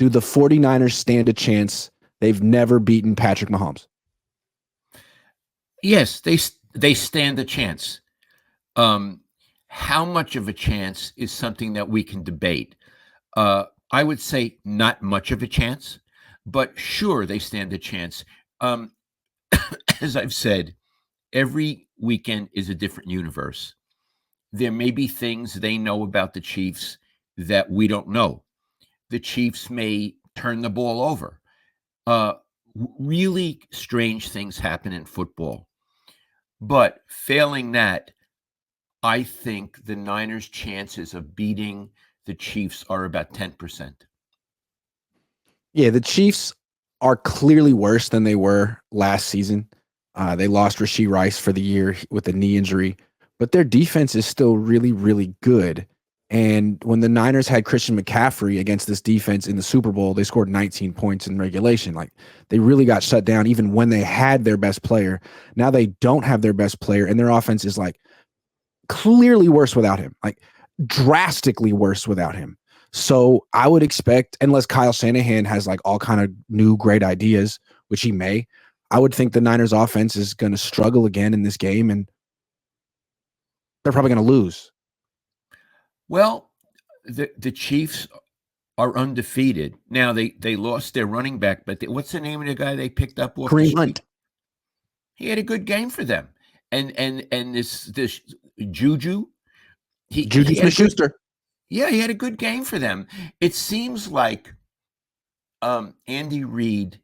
do the 49ers stand a chance? They've never beaten Patrick Mahomes. Yes, they stand a chance. How much of a chance is something that we can debate. I would say not much of a chance, but sure, they stand a chance. As I've said, every weekend is a different universe. There may be things they know about the Chiefs that we don't know. The Chiefs may turn the ball over. Uh, really strange things happen in football. But failing that, I think the Niners' chances of beating the Chiefs are about 10%. Yeah, the Chiefs are clearly worse than they were last season. They lost Rashee Rice for the year with a knee injury, but their defense is still really, really good. And when the Niners had Christian McCaffrey against this defense in the Super Bowl, they scored 19 points in regulation. Like, they really got shut down even when they had their best player. Now they don't have their best player, and their offense is like clearly worse without him, like drastically worse without him. So I would expect, unless Kyle Shanahan has like all kind of new great ideas, which he may, I would think the Niners offense is going to struggle again in this game, and they're probably going to lose. Well, the Chiefs are undefeated. Now they lost their running back, but what's the name of the guy they picked up off Kareem the Hunt. street? He had a good game for them. And this Juju, Juju Smith-Schuster. Yeah, he had a good game for them. It seems like Andy Reid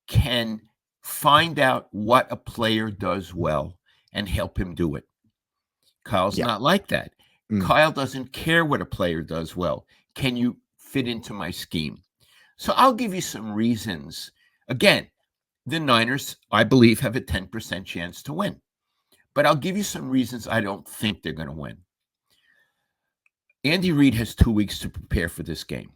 can find out what a player does well and help him do it. Kyle's not like that. Kyle doesn't care what a player does well. Can you fit into my scheme? So I'll give you some reasons. Again, the Niners, I believe, have a 10% chance to win. But I'll give you some reasons I don't think they're going to win. Andy Reid has 2 weeks to prepare for this game.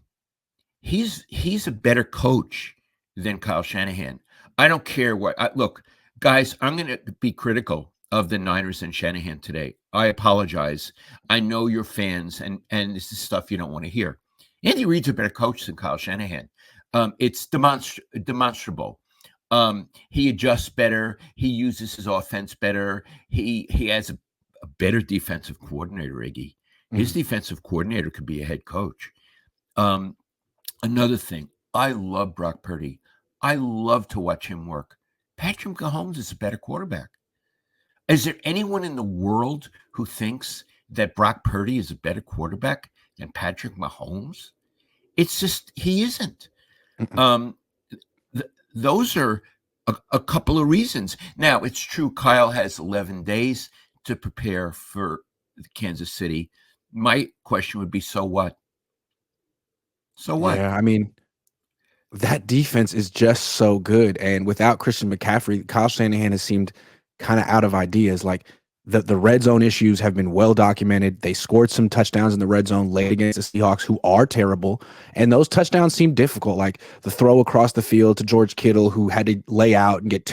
He's a better coach than Kyle Shanahan. I don't care what. Look, guys, I'm going to be critical of the Niners and Shanahan today. I apologize. I know you're fans, and this is stuff you don't want to hear. Andy Reid's a better coach than Kyle Shanahan. It's demonstrable. He adjusts better. He uses his offense better. He has a better defensive coordinator, Iggy. His defensive coordinator could be a head coach. Another thing, I love Brock Purdy. I love to watch him work. Patrick Mahomes is a better quarterback. Is there anyone in the world who thinks that Brock Purdy is a better quarterback than Patrick Mahomes? It's just, he isn't. Those are a couple of reasons. Now, it's true Kyle has 11 days to prepare for Kansas City. My question would be, so what? So what? Yeah, I mean, that defense is just so good. And without Christian McCaffrey, Kyle Shanahan has seemed kind of out of ideas. Like, the red zone issues have been well documented. They scored some touchdowns in the red zone late against the Seahawks, who are terrible. And those touchdowns seem difficult. Like the throw across the field to George Kittle, who had to lay out and get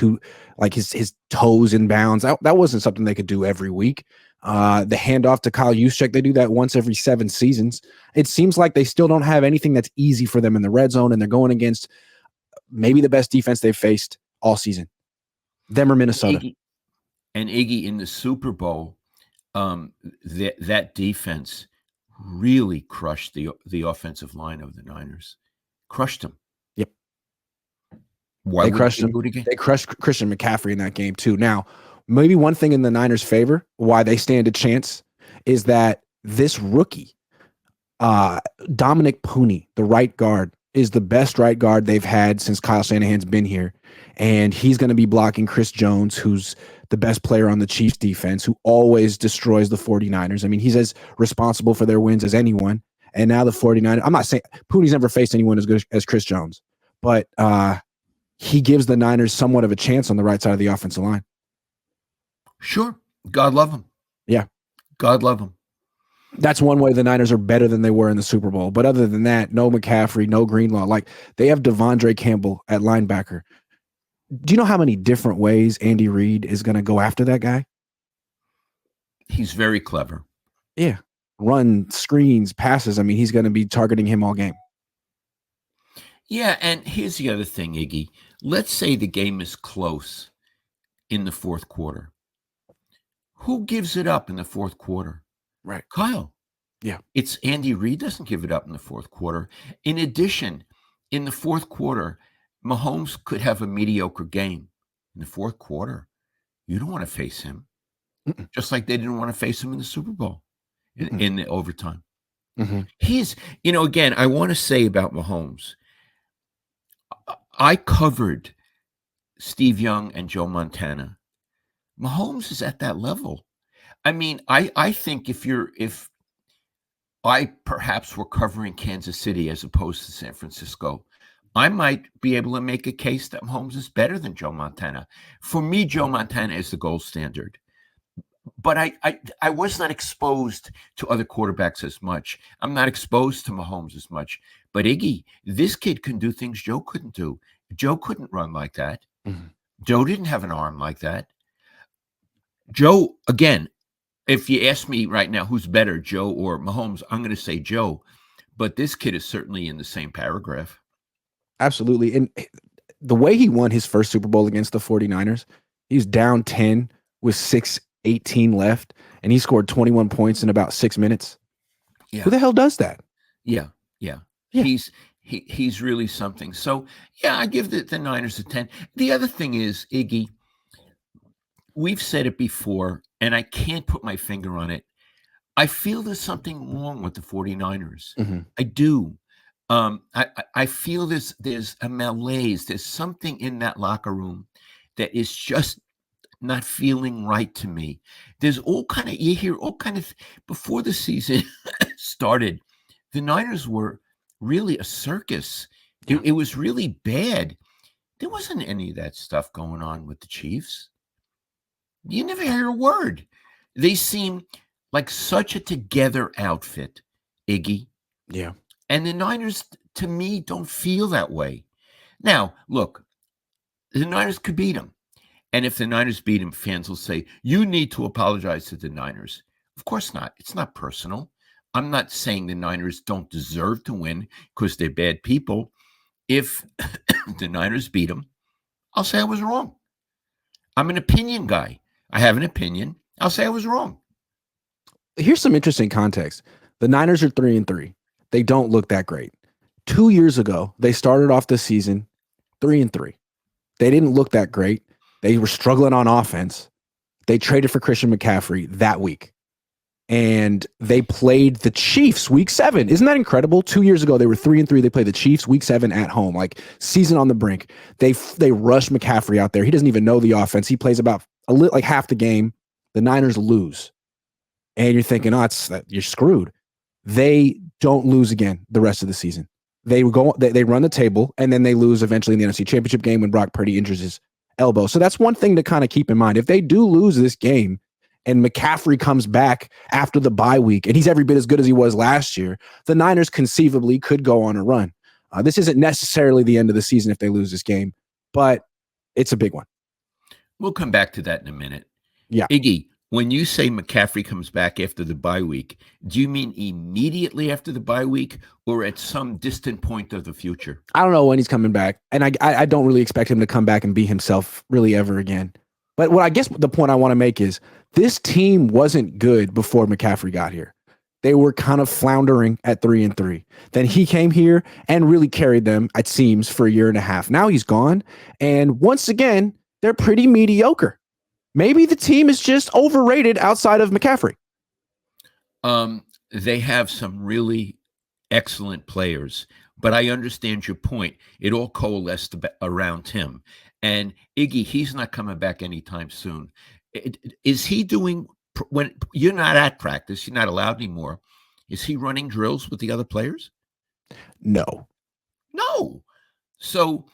his toes in bounds. That wasn't something they could do every week. The handoff to Kyle Juszczyk, they do that once every 7 seasons. It seems like they still don't have anything that's easy for them in the red zone, and they're going against maybe the best defense they've faced all season. Them or Minnesota. Iggy, in the Super Bowl, that defense really crushed the offensive line of the Niners. Crushed them. Yep. Why they crushed him. They crushed Christian McCaffrey in that game too. Now, maybe one thing in the Niners' favor, why they stand a chance, is that this rookie, Dominic Pooney, the right guard, is the best right guard they've had since Kyle Shanahan's been here. And he's going to be blocking Chris Jones, who's the best player on the Chiefs defense, who always destroys the 49ers. I mean, he's as responsible for their wins as anyone. And now the 49ers, I'm not saying Pooney's never faced anyone as good as Chris Jones, but he gives the Niners somewhat of a chance on the right side of the offensive line. Sure. God love him. Yeah. God love him. That's one way the Niners are better than they were in the Super Bowl. But other than that, no McCaffrey, no Greenlaw. Like, they have Devondre Campbell at linebacker. Do you know how many different ways Andy Reid is going to go after that guy? He's very clever. Yeah. Run, screens, passes. I mean, he's going to be targeting him all game. Yeah, and here's the other thing, Iggy. Let's say the game is close in the fourth quarter. Who gives it up in the fourth quarter? Right. Kyle. Yeah. It's Andy Reid doesn't give it up in the fourth quarter. In addition, in the fourth quarter, Mahomes could have a mediocre game. In the fourth quarter, you don't want to face him. Mm-mm. Just like they didn't want to face him in the Super Bowl Mm-mm. in the overtime. Mm-hmm. He's, again, I want to say about Mahomes, I covered Steve Young and Joe Montana. Mahomes is at that level. I mean, I think if I perhaps were covering Kansas City as opposed to San Francisco, I might be able to make a case that Mahomes is better than Joe Montana. For me, Joe Montana is the gold standard. But I was not exposed to other quarterbacks as much. I'm not exposed to Mahomes as much. But Iggy, this kid can do things Joe couldn't do. Joe couldn't run like that. Mm-hmm. Joe didn't have an arm like that. Joe, again, if you ask me right now who's better, Joe or Mahomes, I'm going to say Joe. But this kid is certainly in the same paragraph. Absolutely. And the way he won his first Super Bowl against the 49ers, he's down 10 with 6:18 left, and he scored 21 points in about 6 minutes. Yeah. Who the hell does that? Yeah. Yeah. He's really something. So yeah, I give the Niners a 10. The other thing is, Iggy, we've said it before, and I can't put my finger on it. I feel there's something wrong with the 49ers. Mm-hmm. I do. I feel there's a malaise. There's something in that locker room that is just not feeling right to me. There's all kind of you hear all kind of before the season started, the Niners were really a circus. Yeah. It was really bad. There wasn't any of that stuff going on with the Chiefs. You never hear a word. They seem like such a together outfit, Iggy. Yeah. And the Niners, to me, don't feel that way. Now, look, the Niners could beat them. And if the Niners beat him, fans will say, you need to apologize to the Niners. Of course not. It's not personal. I'm not saying the Niners don't deserve to win because they're bad people. If the Niners beat them, I'll say I was wrong. I'm an opinion guy. I have an opinion. I'll say I was wrong. Here's some interesting context. The Niners are 3-3. They don't look that great. 2 years ago, they started off the season 3-3. They didn't look that great. They were struggling on offense. They traded for Christian McCaffrey that week. And they played the Chiefs week 7. Isn't that incredible? 2 years ago, they were 3-3. They played the Chiefs week 7 at home, like season on the brink. They rushed McCaffrey out there. He doesn't even know the offense. He plays about like half the game. The Niners lose. And you're thinking, you're screwed. They don't lose again the rest of the season. They run the table, and then they lose eventually in the NFC Championship game when Brock Purdy injures his elbow. So that's one thing to kind of keep in mind. If they do lose this game and McCaffrey comes back after the bye week and he's every bit as good as he was last year, the Niners conceivably could go on a run. This isn't necessarily the end of the season if they lose this game, but it's a big one. We'll come back to that in a minute. Yeah. Iggy, when you say McCaffrey comes back after the bye week, do you mean immediately after the bye week or at some distant point of the future? I don't know when he's coming back, and I don't really expect him to come back and be himself really ever again. But what I guess the point I want to make is this team wasn't good before McCaffrey got here. They were kind of floundering at 3-3. Then he came here and really carried them, it seems, for a year and a half. Now he's gone, and once again, they're pretty mediocre. Maybe the team is just overrated outside of McCaffrey. They have some really excellent players, but I understand your point. It all coalesced around him. And Iggy, he's not coming back anytime soon. Is he doing, when you're not at practice, you're not allowed anymore, is he running drills with the other players? No. So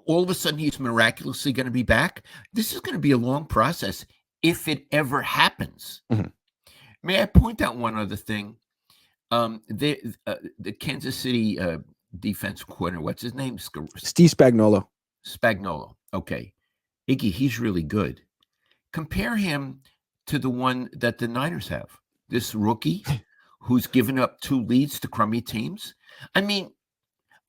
all of a sudden he's miraculously going to be back. This is going to be a long process if it ever happens. Mm-hmm. May I point out one other thing? The Kansas City defense coordinator, what's his name? Steve Spagnuolo. Okay. Iggy, he's really good. Compare him to the one that the Niners have. This rookie who's given up 2 leads to crummy teams. I mean,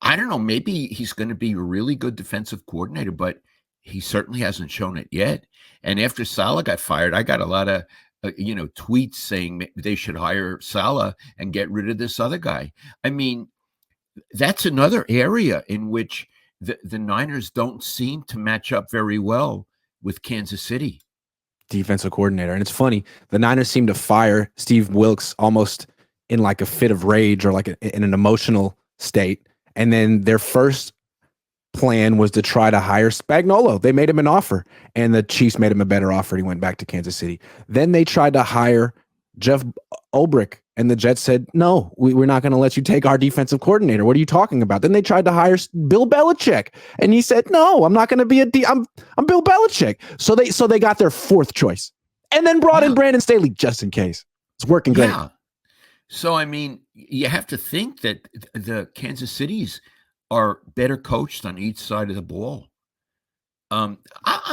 I don't know. Maybe he's going to be a really good defensive coordinator, but he certainly hasn't shown it yet. And after Salah got fired, I got a lot of tweets saying they should hire Salah and get rid of this other guy. I mean, that's another area in which the Niners don't seem to match up very well with Kansas City. Defensive coordinator. And it's funny, the Niners seem to fire Steve Wilkes almost in like a fit of rage or like in an emotional state. And then their first plan was to try to hire Spagnuolo. They made him an offer, and the Chiefs made him a better offer. And he went back to Kansas City. Then they tried to hire Jeff Ulbrich, and the Jets said, no, we're not going to let you take our defensive coordinator. What are you talking about? Then they tried to hire Bill Belichick, and he said, no, I'm not going to be I'm Bill Belichick. So they got their fourth choice, and then brought in Brandon Staley just in case. It's working great. Yeah. So, I mean, you have to think that the Kansas Cities are better coached on each side of the ball. I'm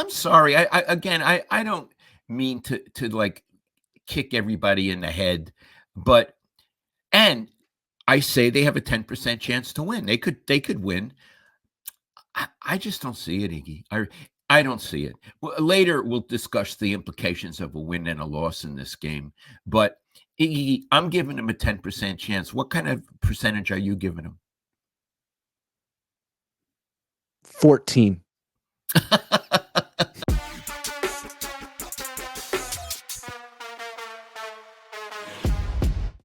sorry. I don't mean to like kick everybody in the head, but and I say they have a 10% chance to win. They could win. I just don't see it, Iggy. I don't see it. Later, we'll discuss the implications of a win and a loss in this game. But Iggy, I'm giving them a 10% chance. What kind of percentage are you giving them? 14.